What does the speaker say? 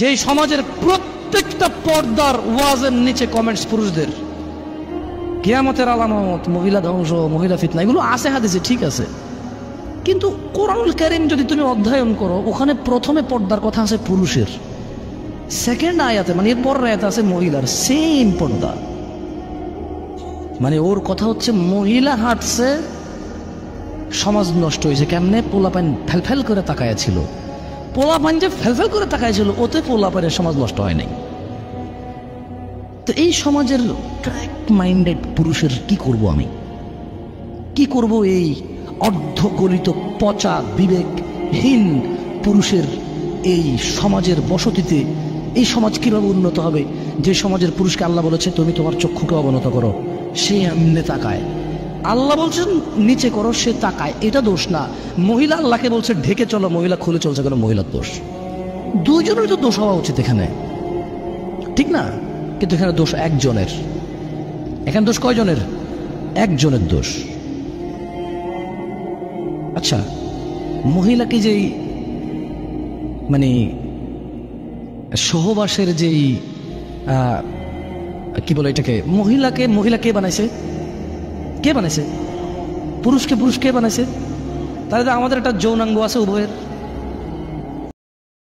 যে সমাজের প্রত্যেকটা পর্দার ওয়াজের নিচে কমেন্টস পুরুষদের, কিয়ামতের আলামত, মহিলা ধ্বংস, মহিলা ফিতনা, এগুলো আছে হাদিসে, ঠিক আছে, কিন্তু কোরআনুল কারীম যদি তুমি অধ্যয়ন করো, ওখানে প্রথমে পর্দার কথা আছে পুরুষের, সেকেন্ড আয়াতে মানে এর পরের আয়াতে আছে মহিলার, সেম পর্দা। মানে ওর কথা হচ্ছে মহিলা হাঁটছে, সমাজ নষ্ট হয়েছে কেমনে? পোলাপান ফেলফেল করে তাকায়া ছিল, পোলাপান যে ফেলফেল করে তাকায়া ছিল, ওতে পোলাপানের সমাজ নষ্ট হয় নাই। তো এই সমাজের ক্র্যাক মাইন্ডেড পুরুষের কি করব আমি? কি করব এই অর্ধগলিত পচা বিবেকহীন পুরুষের এই সমাজের বসতিতে? এই সমাজ কিভাবে উন্নত হবে যে সমাজের পুরুষকে আল্লাহ বলেছে তুমি তোমার চক্ষুকে অবনত করো, সে এমনি তাকায়। আল্লাহ বলছেন নিচে করো, সে তাকায়, এটা দোষ না। মহিলা আল্লাহকে বলছে ঢেকে চলো, মহিলা খুলে চলছে, কেন? মহিলার দোষ। দুইজনের তো দোষ হওয়া উচিত এখানে, ঠিক না? কিন্তু এখানে দোষ একজনের। এখানে দোষ কয়জনের? একজনের দোষ। আচ্ছা, মহিলাকে যেই মানে সহবাসের যেই কি বলে এটাকে, মহিলা কে বানাইছে? কে বানাইছে? পুরুষকে পুরুষ কে বানাইছে? তাহলে আমাদের একটা যৌনাঙ্গ আছে উভয়ের।